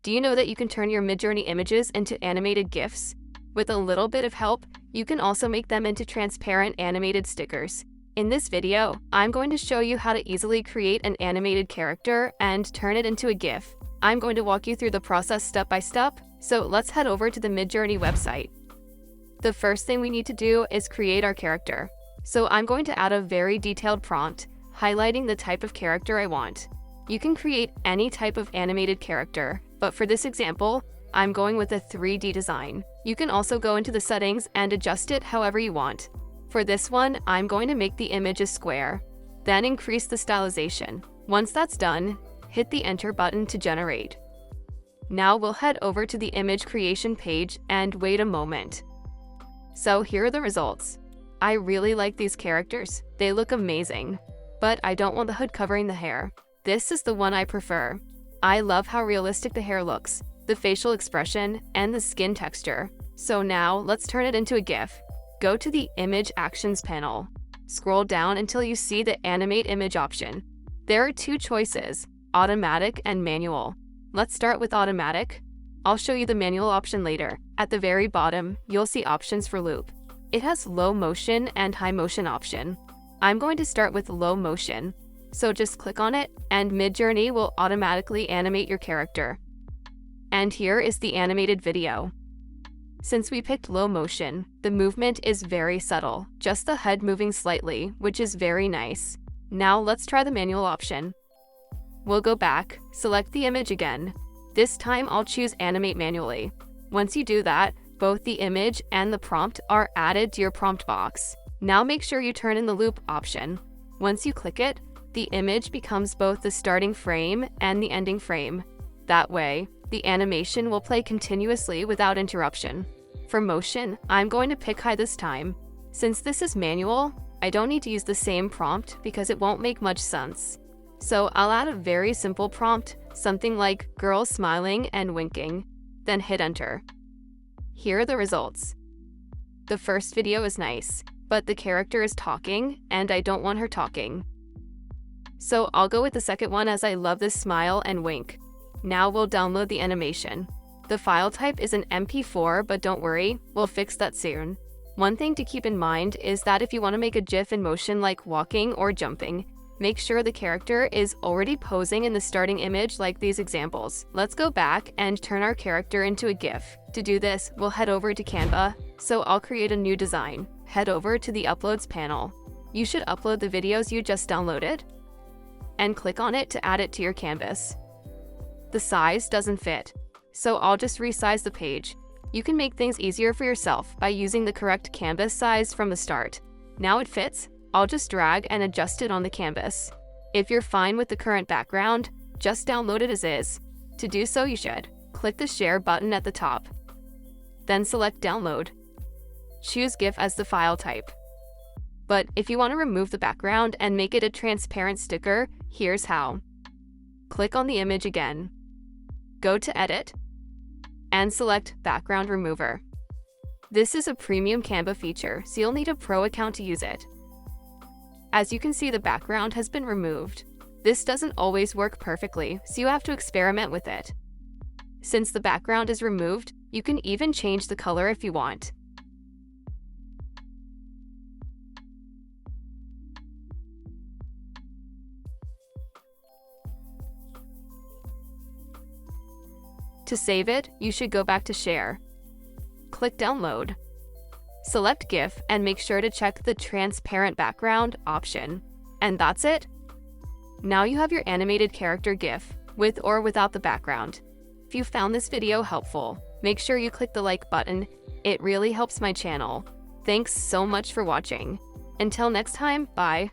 Do you know that you can turn your Midjourney images into animated GIFs? With a little bit of help, you can also make them into transparent animated stickers. In this video, I'm going to show you how to easily create an animated character and turn it into a GIF. I'm going to walk you through the process step by step, so let's head over to the Midjourney website. The first thing we need to do is create our character. So I'm going to add a very detailed prompt, highlighting the type of character I want. You can create any type of animated character, but for this example, I'm going with a 3D design. You can also go into the settings and adjust it however you want. For this one, I'm going to make the image a square, then increase the stylization. Once that's done, hit the enter button to generate. Now we'll head over to the image creation page and wait a moment. So here are the results. I really like these characters. They look amazing. But I don't want the hood covering the hair. This is the one I prefer. I love how realistic the hair looks, the facial expression, and the skin texture. So now let's turn it into a GIF. Go to the Image Actions panel. Scroll down until you see the Animate Image option. There are two choices, automatic and manual. Let's start with automatic. I'll show you the manual option later. At the very bottom, you'll see options for loop. It has low motion and high motion option. I'm going to start with low motion. So just click on it and Midjourney will automatically animate your character. And here is the animated video. Since we picked low motion, the movement is very subtle, just the head moving slightly, which is very nice. Now let's try the manual option. We'll go back, select the image again. This time I'll choose animate manually. Once you do that, both the image and the prompt are added to your prompt box. Now make sure you turn in the loop option. Once you click it, the image becomes both the starting frame and the ending frame. That way, the animation will play continuously without interruption. For motion, I'm going to pick high this time. Since this is manual, I don't need to use the same prompt because it won't make much sense. So I'll add a very simple prompt, something like girl smiling and winking, then hit enter. Here are the results. The first video is nice, but the character is talking and I don't want her talking. So I'll go with the second one as I love this smile and wink. Now we'll download the animation. The file type is an MP4, but don't worry, we'll fix that soon. One thing to keep in mind is that if you want to make a GIF in motion like walking or jumping, make sure the character is already posing in the starting image like these examples. Let's go back and turn our character into a GIF. To do this, we'll head over to Canva, so I'll create a new design. Head over to the Uploads panel. You should upload the videos you just downloaded, and click on it to add it to your canvas. The size doesn't fit, so I'll just resize the page. You can make things easier for yourself by using the correct canvas size from the start. Now it fits, I'll just drag and adjust it on the canvas. If you're fine with the current background, just download it as is. To do so, you should click the Share button at the top. Then select Download. Choose GIF as the file type. But if you want to remove the background and make it a transparent sticker, here's how. Click on the image again. Go to Edit, and select Background Remover. This is a premium Canva feature, so you'll need a pro account to use it. As you can see, the background has been removed. This doesn't always work perfectly, so you have to experiment with it. Since the background is removed, you can even change the color if you want. To save it, you should go back to Share. Click Download. Select GIF and make sure to check the Transparent Background option. And that's it. Now you have your animated character GIF, with or without the background. If you found this video helpful, make sure you click the like button. It really helps my channel. Thanks so much for watching. Until next time, bye.